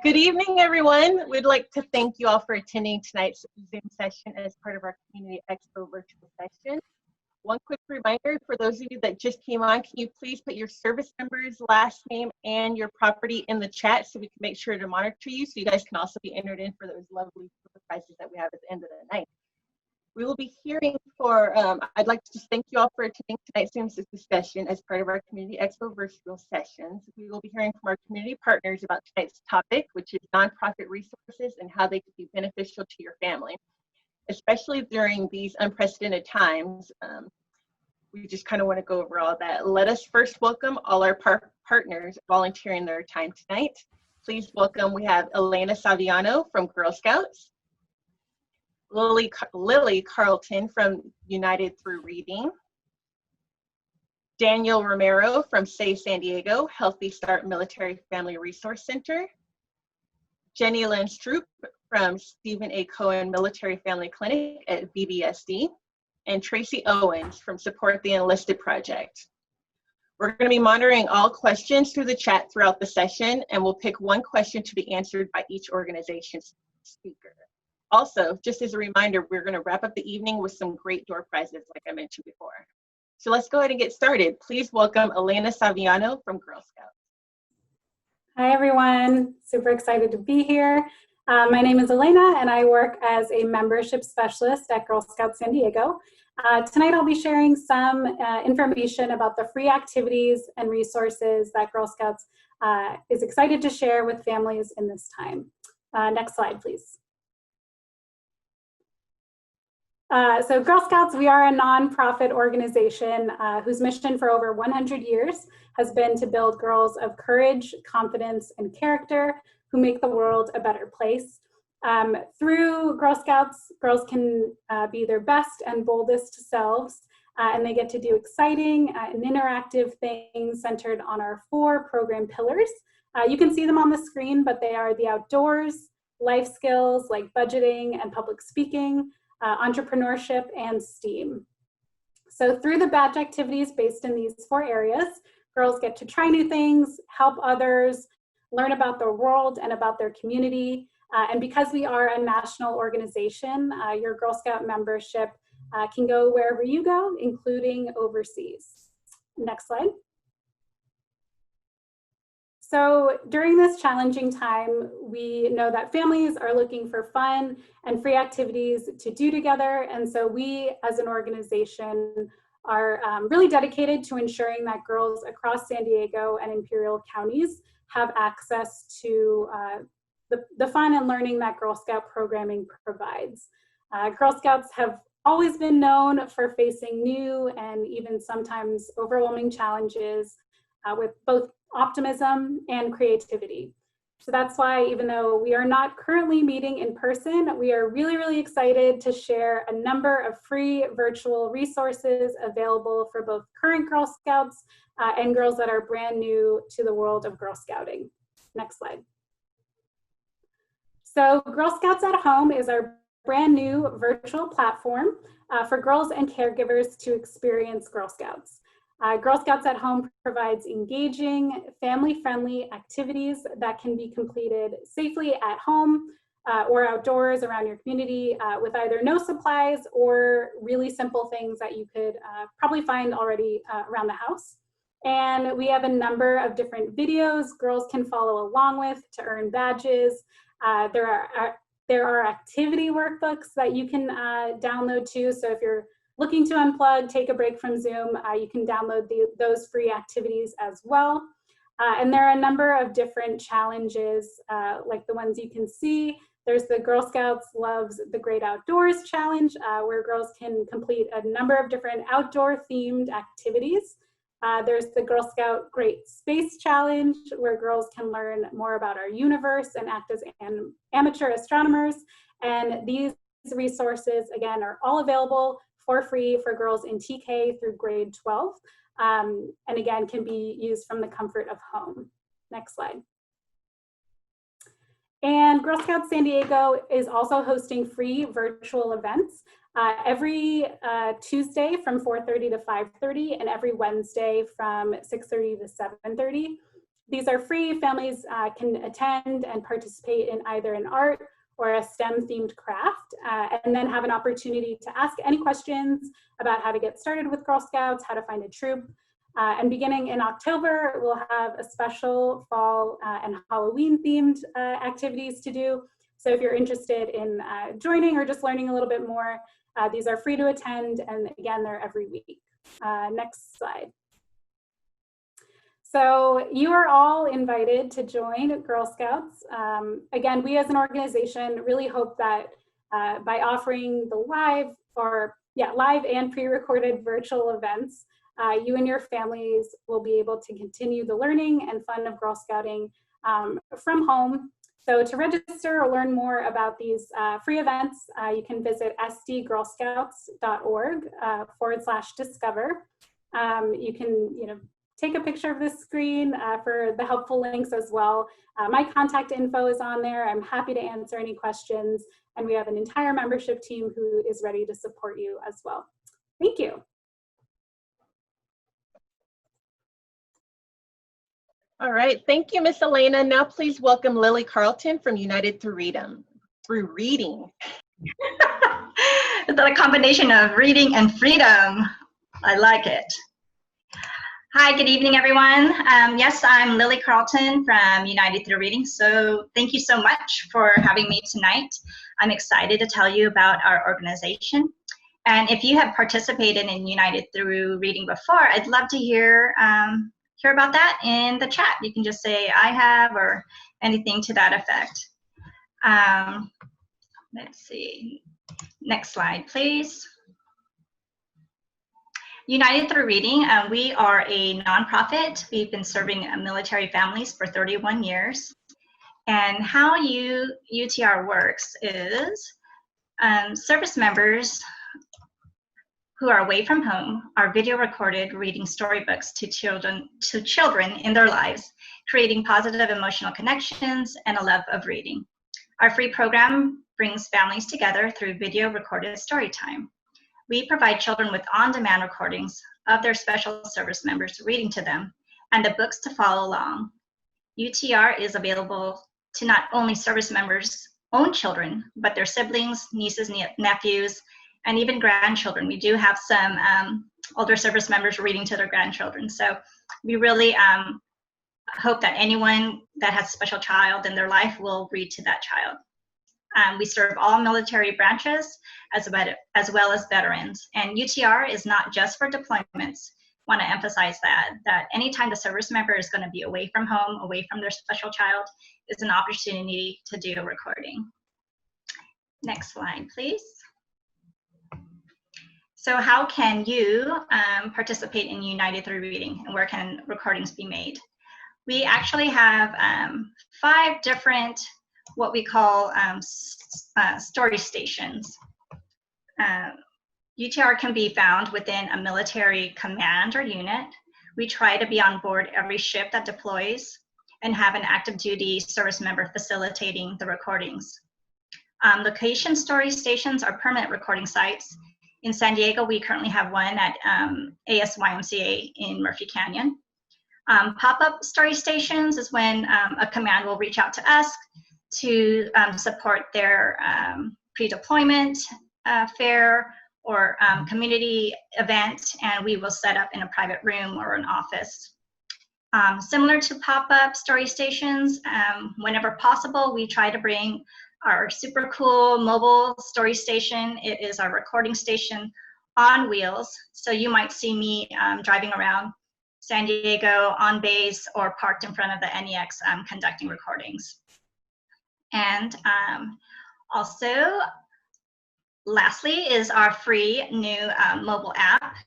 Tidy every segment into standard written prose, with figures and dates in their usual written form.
Good evening, everyone. We'd like to thank you all for attending tonight's Zoom session as part of our Community Expo virtual session. One quick reminder for those of you that just came on, can you please put your service numbers, last name, and your property in the chat so we can make sure to monitor you, so you guys can also be entered in for those lovely prizes that we have at the end of the night. We will be hearing for, I'd like to just thank you all for attending tonight's Zoom discussion as part of our Community Expo virtual sessions. We will be hearing from our community partners about tonight's topic, which is nonprofit resources and how they can be beneficial to your family, especially during these unprecedented times. We just kind of want to go over all that. Let us first welcome all our partners volunteering their time tonight. Please welcome, we have Elena Saviano from Girl Scouts, Lily Carlton from United Through Reading, Daniel Romero from Save San Diego, Healthy Start Military Family Resource Center, Jenny Lynn Stroop from Stephen A. Cohen Military Family Clinic at BBSD, and Tracy Owens from Support the Enlisted Project. We're going to be monitoring all questions through the chat throughout the session, and we'll pick one question to be answered by each organization's speaker. Also, just as a reminder, we're going to wrap up the evening with some great door prizes, like I mentioned before. So let's go ahead and get started. Please welcome Elena Saviano from Girl Scouts. Hi, everyone. Super excited to be here. My name is Elena, and I work as a membership specialist at Girl Scouts San Diego. Tonight, I'll be sharing some information about the free activities and resources that Girl Scouts is excited to share with families in this time. Next slide, please. So Girl Scouts, we are a nonprofit organization whose mission for over 100 years has been to build girls of courage, confidence, and character who make the world a better place. Through Girl Scouts, girls can be their best and boldest selves, and they get to do exciting and interactive things centered on our 4 program pillars. You can see them on the screen, but they are the outdoors, life skills like budgeting and public speaking, entrepreneurship, and STEAM. So through the badge activities based in these 4 areas, girls get to try new things, help others, learn about the world and about their community. And because we are a national organization, your Girl Scout membership can go wherever you go, including overseas. Next slide. So during this challenging time, we know that families are looking for fun and free activities to do together. And so we as an organization are really dedicated to ensuring that girls across San Diego and Imperial counties have access to the fun and learning that Girl Scout programming provides. Girl Scouts have always been known for facing new and even sometimes overwhelming challenges with both optimism and creativity. So that's why, even though we are not currently meeting in person, we are really excited to share a number of free virtual resources available for both current Girl Scouts and girls that are brand new to the world of Girl Scouting. Next slide. So Girl Scouts at Home is our brand new virtual platform for girls and caregivers to experience Girl Scouts. Girl Scouts at Home provides engaging, family-friendly activities that can be completed safely at home or outdoors around your community with either no supplies or really simple things that you could probably find already around the house. And we have a number of different videos girls can follow along with to earn badges. There are activity workbooks that you can download too. So if you're looking to unplug, take a break from Zoom, you can download those free activities as well. And there are a number of different challenges like the ones you can see. There's the Girl Scouts Loves the Great Outdoors Challenge, where girls can complete a number of different outdoor themed activities. There's the Girl Scout Great Space Challenge, where girls can learn more about our universe and act as amateur astronomers. And these resources, again, are all available for free for girls in TK through grade 12, and again, can be used from the comfort of home. Next slide. And Girl Scouts San Diego is also hosting free virtual events every Tuesday from 4:30 to 5:30 and every Wednesday from 6:30 to 7:30. These are free. Families can attend and participate in either an art or a STEM-themed craft, and then have an opportunity to ask any questions about how to get started with Girl Scouts, how to find a troop. And beginning in October, we'll have a special fall and Halloween-themed activities to do. So if you're interested in joining or just learning a little bit more, these are free to attend, and again, they're every week. Next slide. So you are all invited to join Girl Scouts. Again, we as an organization really hope that by offering the live and pre-recorded virtual events, you and your families will be able to continue the learning and fun of Girl Scouting from home. So to register or learn more about these free events, you can visit sdgirlscouts.org/discover. You can, take a picture of this screen for the helpful links as well. My contact info is on there. I'm happy to answer any questions, and we have an entire membership team who is ready to support you as well. Thank you. All right, thank you, Miss Elena. Now please welcome Lily Carlton from United Through Reading. The combination of reading and freedom. I like it. Hi, good evening, everyone. Yes, I'm Lily Carlton from United Through Reading. So thank you so much for having me tonight. I'm excited to tell you about our organization. And if you have participated in United Through Reading before, I'd love to hear about that in the chat. You can just say I have or anything to that effect. Let's see. Next slide, please. United Through Reading, we are a nonprofit. We've been serving military families for 31 years. And how UTR works is service members who are away from home are video recorded reading storybooks to children in their lives, creating positive emotional connections and a love of reading. Our free program brings families together through video recorded story time. We provide children with on-demand recordings of their special service members reading to them and the books to follow along. UTR is available to not only service members' own children, but their siblings, nieces, nephews, and even grandchildren. We do have some older service members reading to their grandchildren. So we really hope that anyone that has a special child in their life will read to that child. We serve all military branches as well as veterans. And UTR is not just for deployments. I want to emphasize that anytime the service member is going to be away from home, away from their special child, is an opportunity to do a recording. Next slide, please. So how can you participate in United Through Reading, and where can recordings be made? We actually have 5 different what we call story stations. UTR can be found within a military command or unit. We try to be on board every ship that deploys and have an active duty service member facilitating the recordings. Location story stations are permanent recording sites. In San Diego, we currently have one at ASYMCA in Murphy Canyon. Pop-up story stations is when a command will reach out to us to support their pre-deployment fair or community event, and we will set up in a private room or an office. Similar to pop-up story stations, whenever possible, we try to bring our super cool mobile story station. It is our recording station on wheels. So you might see me driving around San Diego on base or parked in front of the NEX conducting recordings. And also, lastly, is our free new mobile app.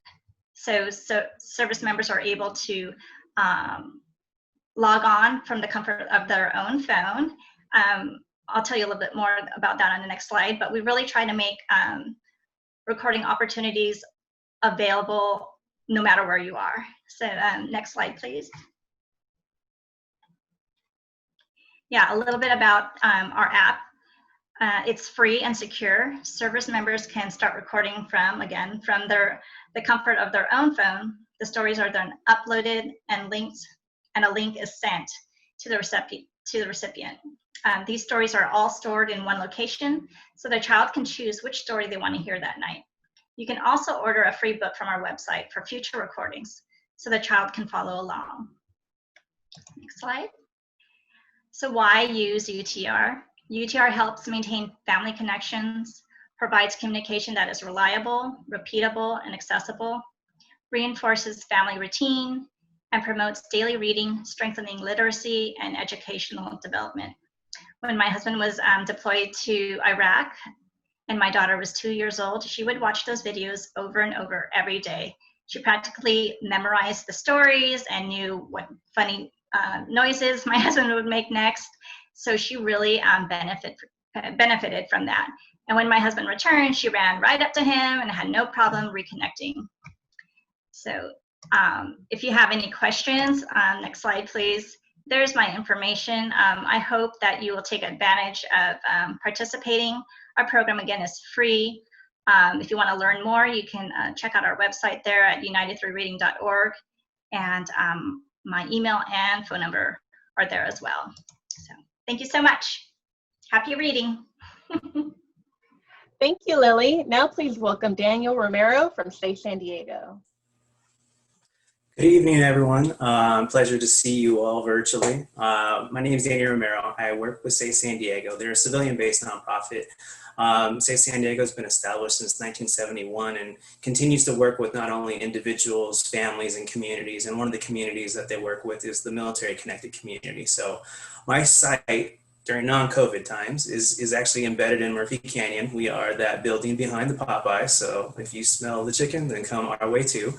So service members are able to log on from the comfort of their own phone. I'll tell you a little bit more about that on the next slide, but we really try to make recording opportunities available no matter where you are. So next slide, please. Yeah, a little bit about our app. It's free and secure. Service members can start recording from the comfort of their own phone. The stories are then uploaded and linked and a link is sent to the recipient. These stories are all stored in one location, so the child can choose which story they want to hear that night. You can also order a free book from our website for future recordings, so the child can follow along. Next slide. So why use UTR? UTR helps maintain family connections, provides communication that is reliable, repeatable, and accessible, reinforces family routine, and promotes daily reading, strengthening literacy and educational development. When my husband was deployed to Iraq and my daughter was 2 years old, she would watch those videos over and over every day. She practically memorized the stories and knew what funny noises my husband would make next. So she really benefited from that. And when my husband returned, she ran right up to him and had no problem reconnecting. So if you have any questions, next slide, please. There's my information. I hope that you will take advantage of participating. Our program, again, is free. If you want to learn more, you can check out our website there at unitedthroughreading.org. And my email and phone number are there as well. So thank you so much. Happy reading. Thank you, Lily. Now please welcome Daniel Romero from Stay San Diego. Good evening, everyone. Pleasure to see you all virtually. My name is Daniel Romero. I work with Stay San Diego. They're a civilian-based nonprofit. Stay San Diego has been established since 1971 and continues to work with not only individuals, families, and communities. And one of the communities that they work with is the military-connected community. So my site during non-COVID times is actually embedded in Murphy Canyon. We are that building behind the Popeye. So if you smell the chicken, then come our way too.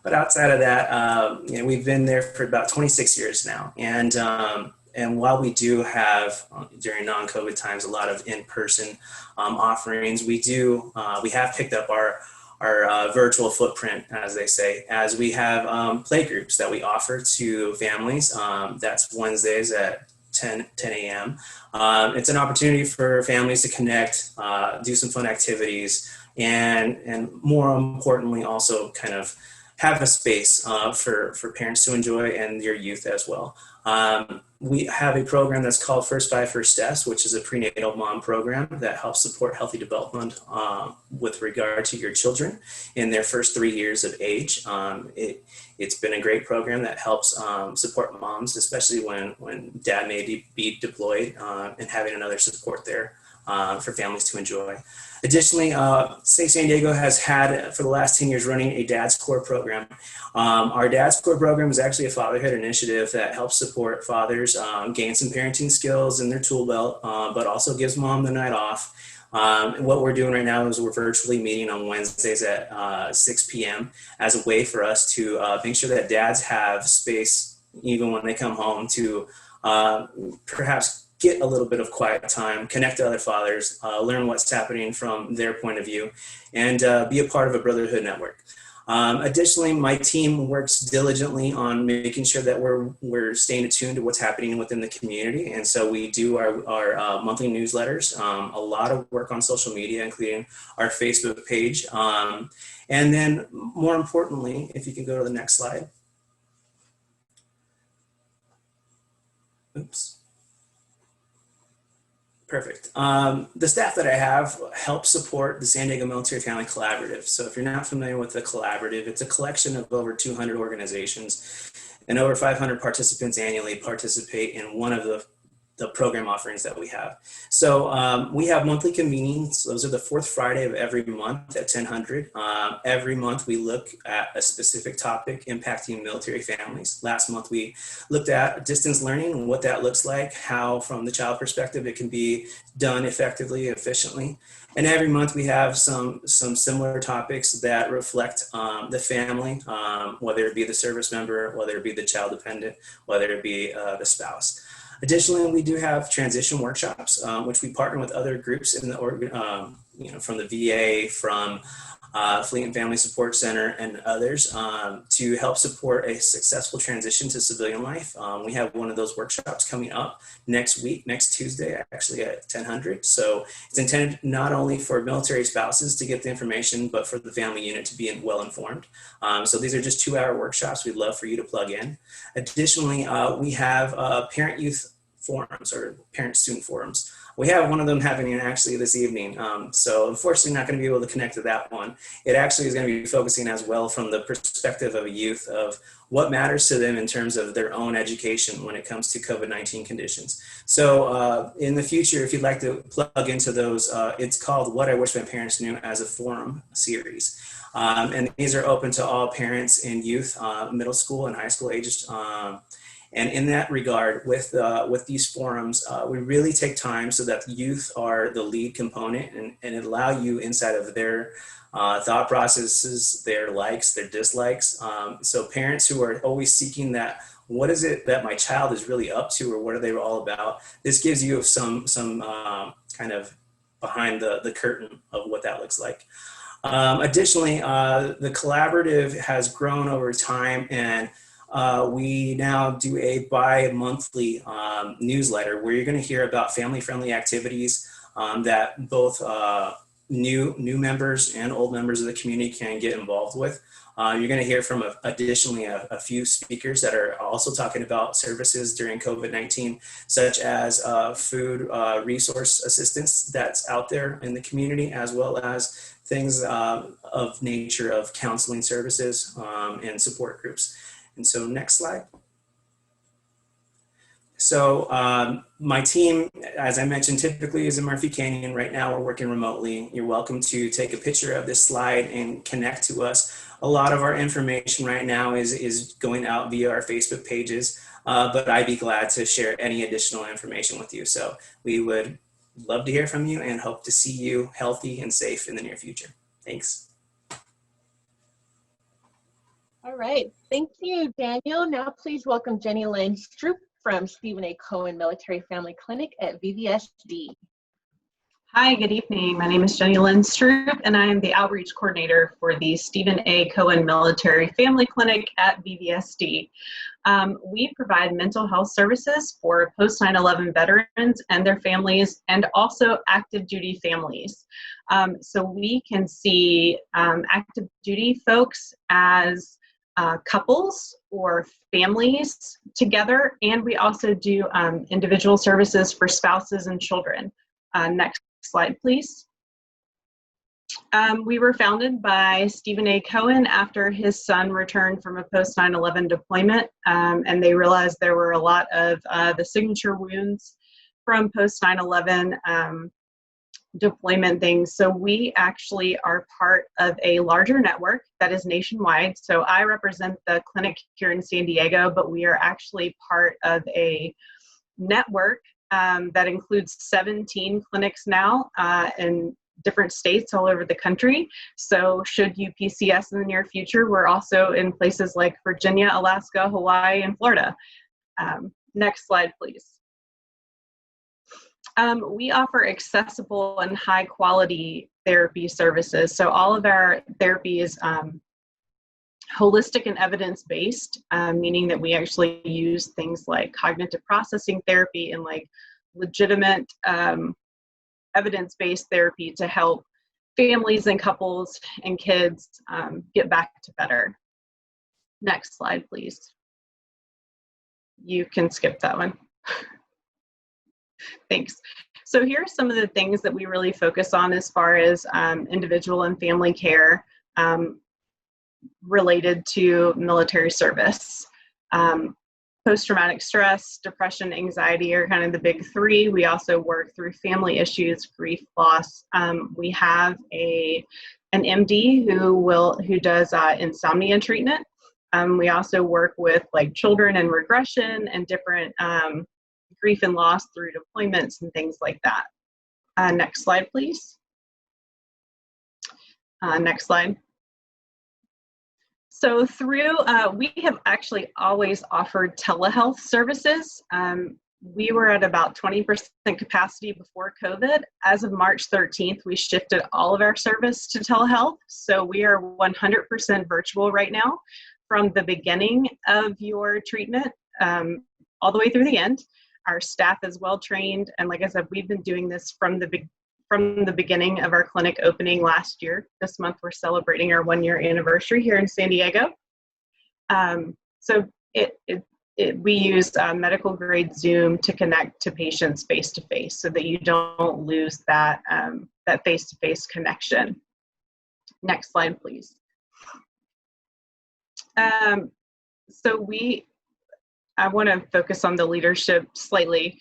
But outside of that, we've been there for about 26 years now. And while we do have, during non-COVID times, a lot of in-person offerings, we have picked up our virtual footprint, as they say, as we have play groups that we offer to families. That's Wednesdays at 10 a.m. It's an opportunity for families to connect, do some fun activities, and more importantly, also kind of have a space for parents to enjoy and your youth as well. We have a program that's called First 5 First Steps, which is a prenatal mom program that helps support healthy development with regard to your children in their first 3 years of age. It's been a great program that helps support moms, especially when dad may be deployed, and having another support there for families to enjoy. Additionally, Stay San Diego has had, for the last 10 years, running a Dad's Core program. Our Dad's Core program is actually a fatherhood initiative that helps support fathers gain some parenting skills in their tool belt, but also gives mom the night off. What we're doing right now is we're virtually meeting on Wednesdays at 6 p.m. as a way for us to make sure that dads have space, even when they come home, to perhaps get a little bit of quiet time, connect to other fathers, learn what's happening from their point of view, and be a part of a brotherhood network. Additionally, my team works diligently on making sure that we're staying attuned to what's happening within the community. And so we do our monthly newsletters, a lot of work on social media, including our Facebook page. And then more importantly, if you can go to the next slide. Oops. Perfect. The staff that I have help support the San Diego Military Family Collaborative. So if you're not familiar with the collaborative, it's a collection of over 200 organizations, and over 500 participants annually participate in one of the program offerings that we have. So we have monthly convenings. Those are the fourth Friday of every month at 1000. Every month we look at a specific topic impacting military families. Last month we looked at distance learning and what that looks like, how from the child perspective it can be done effectively, efficiently. And every month we have some similar topics that reflect the family, whether it be the service member, whether it be the child dependent, whether it be the spouse. Additionally, we do have transition workshops, which we partner with other groups in the from the VA, from Fleet and Family Support Center, and others to help support a successful transition to civilian life. We have one of those workshops coming up next week, next Tuesday, actually at 1000. So it's intended not only for military spouses to get the information, but for the family unit to be well informed. So these are just 2-hour workshops. We'd love for you to plug in. Additionally, we have parent-youth forums or parent-student forums. We have one of them happening actually this evening. So unfortunately not going to be able to connect to that one. It actually is going to be focusing as well from the perspective of a youth of what matters to them in terms of their own education when it comes to COVID-19 conditions. So in the future, if you'd like to plug into those, it's called What I Wish My Parents Knew as a forum series. And these are open to all parents and youth, middle school and high school ages. And in that regard, with these forums, we really take time so that the youth are the lead component and allow you inside of their thought processes, their likes, their dislikes. So parents who are always seeking that, what is it that my child is really up to, or what are they all about? This gives you some kind of behind the curtain of what that looks like. Additionally, the collaborative has grown over time, and we now do a bi-monthly newsletter where you're going to hear about family-friendly activities that both new members and old members of the community can get involved with. You're going to hear from additionally a few speakers that are also talking about services during COVID-19, such as food resource assistance that's out there in the community, as well as things of nature of counseling services and support groups. And so next slide. So my team, as I mentioned, typically is in Murphy Canyon. Right now we're working remotely. You're welcome to take a picture of this slide and connect to us. A lot of our information right now is going out via our Facebook pages, but I'd be glad to share any additional information with you. So we would love to hear from you and hope to see you healthy and safe in the near future. Thanks. All right, thank you, Daniel. Now please welcome Jenny Lynn Stroop from Stephen A. Cohen Military Family Clinic at VVSD. Hi, good evening. My name is Jenny Lynn Stroop, and I am the outreach coordinator for the Stephen A. Cohen Military Family Clinic at VVSD. We provide mental health services for post 9/11 veterans and their families, and also active duty families. So we can see active duty folks as couples or families together, and we also do individual services for spouses and children. Next slide, please. We were founded by Stephen A. Cohen after his son returned from a post 9/11 deployment, and they realized there were a lot of the signature wounds from post 9/11 deployment things. So we actually are part of a larger network that is nationwide. So I represent the clinic here in San Diego, but we are actually part of a network that includes 17 clinics now in different states all over the country. So should you PCS in the near future, we're also in places like Virginia, Alaska, Hawaii, and Florida. Next slide, please. We offer accessible and high quality therapy services. So all of our therapy is holistic and evidence-based, meaning that we actually use things like cognitive processing therapy and like legitimate evidence-based therapy to help families and couples and kids get back to better. Next slide, please. You can skip that one. Thanks. So here are some of the things that we really focus on as far as individual and family care related to military service. Post-traumatic stress, depression, anxiety are kind of the big three. We also work through family issues, grief, loss. We have an MD who does insomnia treatment. We also work with like children and regression and different grief and loss through deployments and things like that. Next slide, please. Next slide. So we have actually always offered telehealth services. we were at about 20% capacity before COVID. As of March 13th, we shifted all of our service to telehealth. So we are 100% virtual right now from the beginning of your treatment all the way through the end. Our staff is well trained. And like I said, we've been doing this from the beginning of our clinic opening last year. This month, we're celebrating our 1-year anniversary here in San Diego. So we use medical grade Zoom to connect to patients face to face, so that you don't lose that that face to face connection. Next slide, please. I want to focus on the leadership slightly.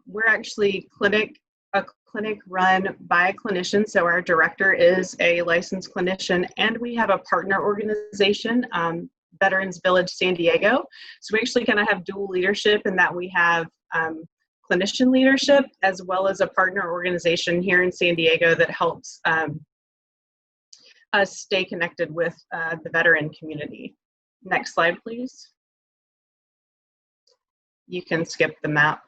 We're actually a clinic run by a clinician, so our director is a licensed clinician, and we have a partner organization, Veterans Village San Diego. So we actually kind of have dual leadership in that we have clinician leadership as well as a partner organization here in San Diego that helps us stay connected with the veteran community. Next slide, please. You can skip the map.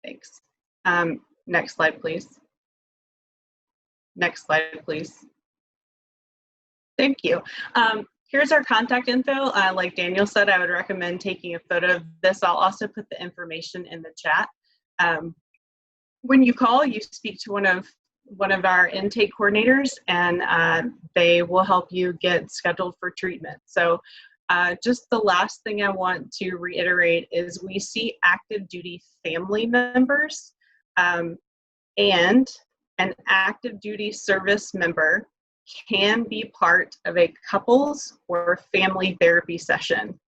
Thanks. Next slide, please. Next slide, please. Thank you. Here's our contact info. Like Daniel said, I would recommend taking a photo of this. I'll also put the information in the chat. When you call, you speak to one of our intake coordinators, and they will help you get scheduled for treatment. So just the last thing I want to reiterate is we see active duty family members, and an active duty service member can be part of a couples or family therapy session.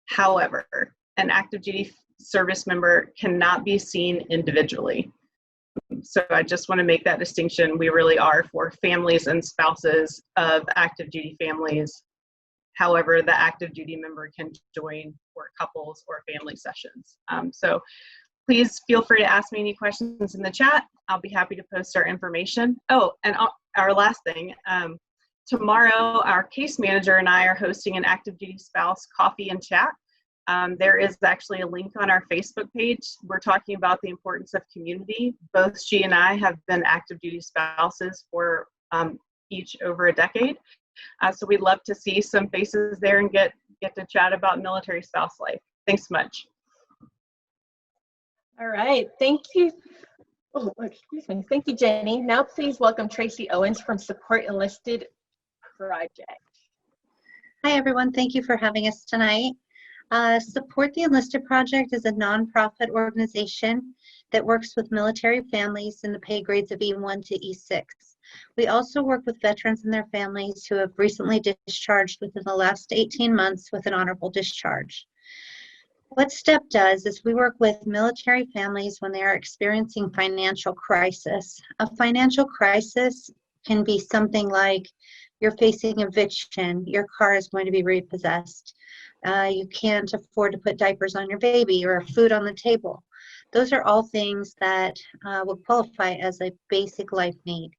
However, an active duty service member cannot be seen individually. So I just want to make that distinction. We really are for families and spouses of active duty families. However, the active duty member can join for couples or family sessions. So please feel free to ask me any questions in the chat. I'll be happy to post our information. Oh, and our last thing, tomorrow our case manager and I are hosting an active duty spouse coffee and chat. There is actually a link on our Facebook page. We're talking about the importance of community. Both she and I have been active duty spouses for each over a decade. So we'd love to see some faces there and get to chat about military spouse life. Thanks much. All right, thank you. Oh, excuse me. Thank you, Jenny. Now please welcome Tracy Owens from Support Enlisted Project. Hi, everyone. Thank you for having us tonight. Support the Enlisted Project is a nonprofit organization that works with military families in the pay grades of E1 to E6. We also work with veterans and their families who have recently discharged within the last 18 months with an honorable discharge. What STEP does is we work with military families when they are experiencing financial crisis. A financial crisis can be something like you're facing eviction, your car is going to be repossessed, you can't afford to put diapers on your baby or food on the table. Those are all things that would qualify as a basic life need.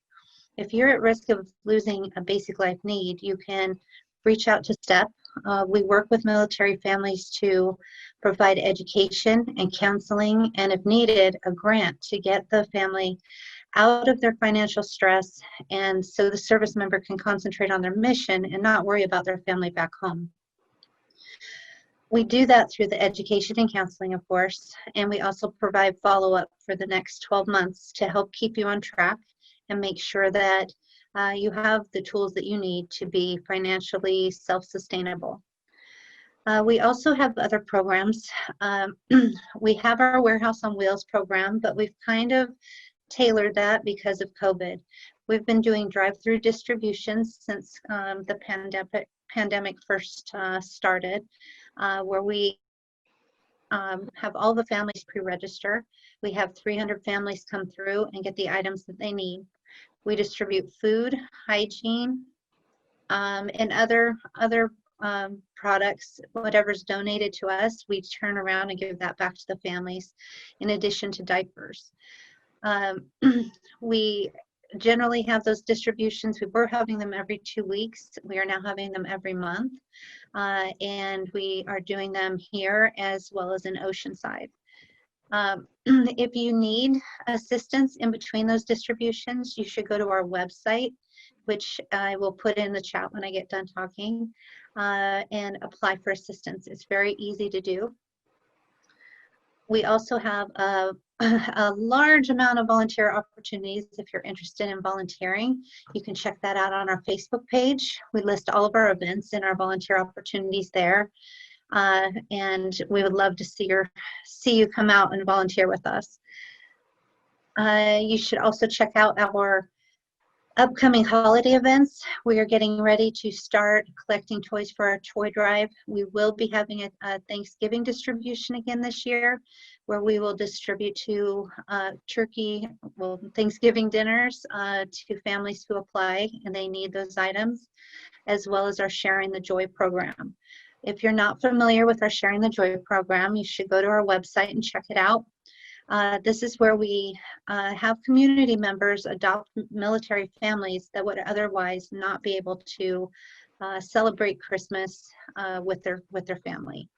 If you're at risk of losing a basic life need, you can reach out to STEP. We work with military families to provide education and counseling, and if needed, a grant to get the family out of their financial stress, and so the service member can concentrate on their mission and not worry about their family back home. We do that through the education and counseling, of course, and we also provide follow-up for the next 12 months to help keep you on track and make sure that you have the tools that you need to be financially self-sustainable. We also have other programs. We have our Warehouse on Wheels program, but we've kind of tailored that because of COVID. We've been doing drive-through distributions since the pandemic first started, where we have all the families pre-register. We have 300 families come through and get the items that they need. We distribute food, hygiene, and other products. Whatever's donated to us, we turn around and give that back to the families, in addition to diapers. We generally have those distributions. We were having them every 2 weeks. We are now having them every month. And we are doing them here as well as in Oceanside. If you need assistance in between those distributions, you should go to our website, which I will put in the chat when I get done talking, and apply for assistance. It's very easy to do. We also have a large amount of volunteer opportunities. If you're interested in volunteering, you can check that out on our Facebook page. We list all of our events and our volunteer opportunities there. And we would love to see you come out and volunteer with us. You should also check out our upcoming holiday events. We are getting ready to start collecting toys for our toy drive. We will be having a Thanksgiving distribution again this year, where we will distribute Thanksgiving dinners to families who apply and they need those items, as well as our Sharing the Joy program. If you're not familiar with our Sharing the Joy program, you should go to our website and check it out. This is where we have community members adopt military families that would otherwise not be able to celebrate Christmas with their family.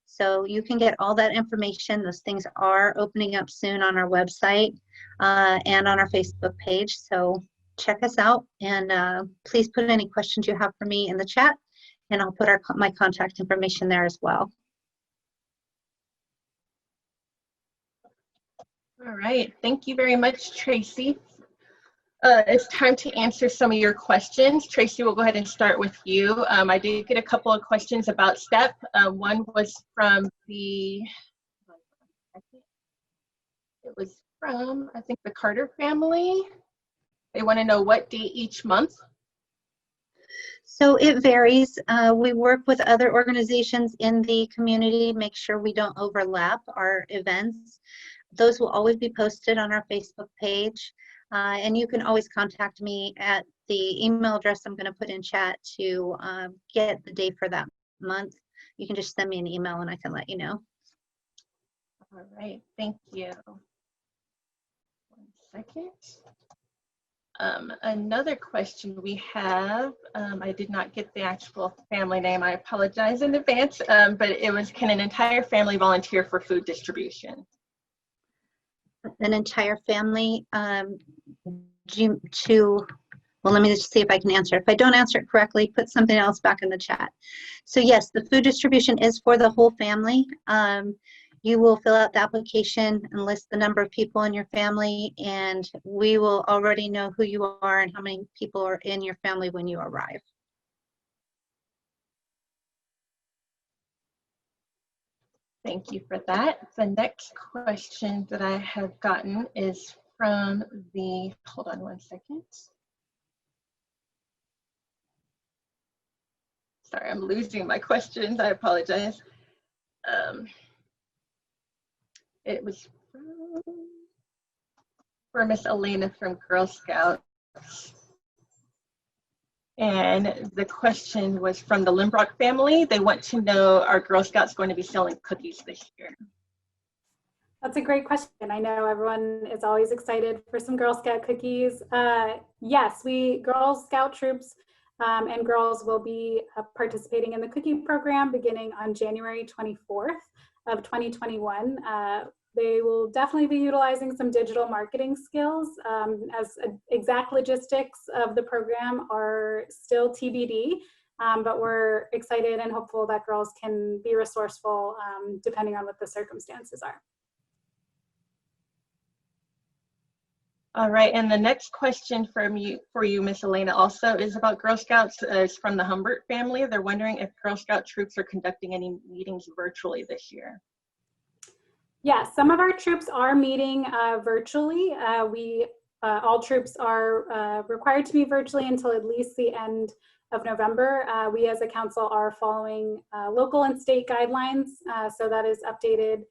So you can get all that information. Those things are opening up soon on our website and on our Facebook page. So check us out, and please put any questions you have for me in the chat, and I'll put my contact information there as well. All right, thank you very much, Tracy. It's time to answer some of your questions. Tracy, we'll go ahead and start with you. I did get a couple of questions about STEP. One was from I think the Carter family. They want to know what day each month. So it varies. We work with other organizations in the community, make sure we don't overlap our events. Those will always be posted on our Facebook page. And you can always contact me at the email address I'm going to put in chat to get the day for that month. You can just send me an email and I can let you know. All right, thank you. 1 second. Another question we have, I did not get the actual family name, I apologize in advance, but it was, can an entire family volunteer for food distribution? An entire family well, let me just see if I can answer. If I don't answer it correctly, put something else back in the chat. So yes, the food distribution is for the whole family. You will fill out the application and list the number of people in your family, and we will already know who you are and how many people are in your family when you arrive. Thank you for that. The next question that I have gotten is from hold on 1 second. Sorry, I'm losing my questions. I apologize. It was for Miss Elena from Girl Scouts. And the question was from the Limbrock family. They want to know, are Girl Scouts going to be selling cookies this year? That's a great question. I know everyone is always excited for some Girl Scout cookies. Yes, Girl Scout troops and girls will be participating in the cookie program beginning on January 24th of 2021. They will definitely be utilizing some digital marketing skills, as exact logistics of the program are still TBD, but we're excited and hopeful that girls can be resourceful depending on what the circumstances are. All right, and the next question for you, Miss Elena, also is about Girl Scouts. It's from the Humbert family. They're wondering if Girl Scout troops are conducting any meetings virtually this year. Yes, some of our troops are meeting virtually. All troops are required to meet virtually until at least the end of November. We as a council are following local and state guidelines, so that is updated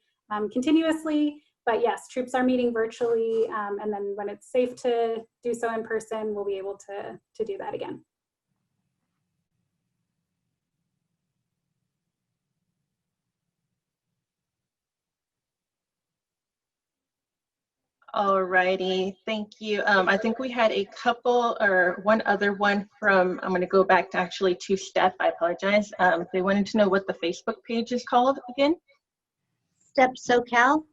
continuously. But yes, troops are meeting virtually, and then when it's safe to do so in person, we'll be able to do that again. All righty, thank you. I think we had a couple or one other one from, I'm going to go back to actually to Steph, I apologize. They wanted to know what the Facebook page is called again. Step SoCal.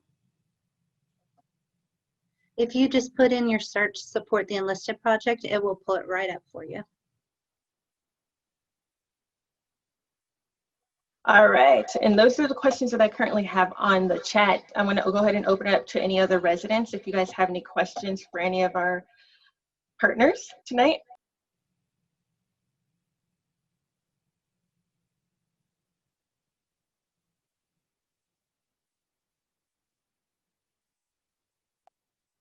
If you just put in your search support the enlisted project, it will pull it right up for you. All right, and those are the questions that I currently have on the chat. I'm going to go ahead and open it up to any other residents if you guys have any questions for any of our partners tonight.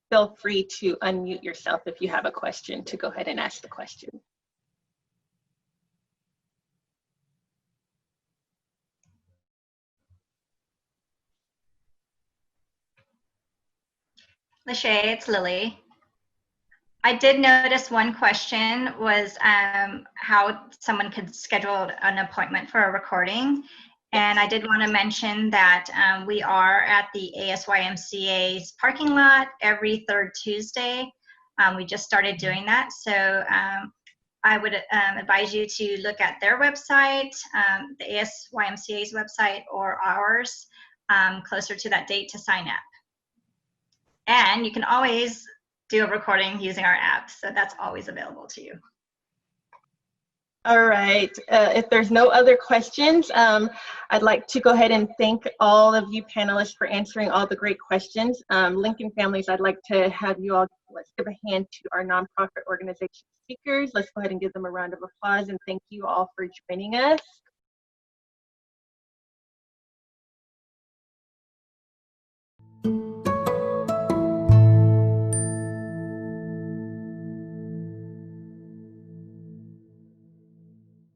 Feel free to unmute yourself if you have a question to go ahead and ask the question. Lachey, it's Lily. I did notice one question was how someone could schedule an appointment for a recording. And I did want to mention that we are at the ASYMCA's parking lot every third Tuesday. We just started doing that. So I would advise you to look at their website, the ASYMCA's website, or ours closer to that date to sign up. And you can always do a recording using our app, so that's always available to you. All right, if there's no other questions, I'd like to go ahead and thank all of you panelists for answering all the great questions. Lincoln Families, I'd like to have you all, let's give a hand to our nonprofit organization speakers. Let's go ahead and give them a round of applause and thank you all for joining us.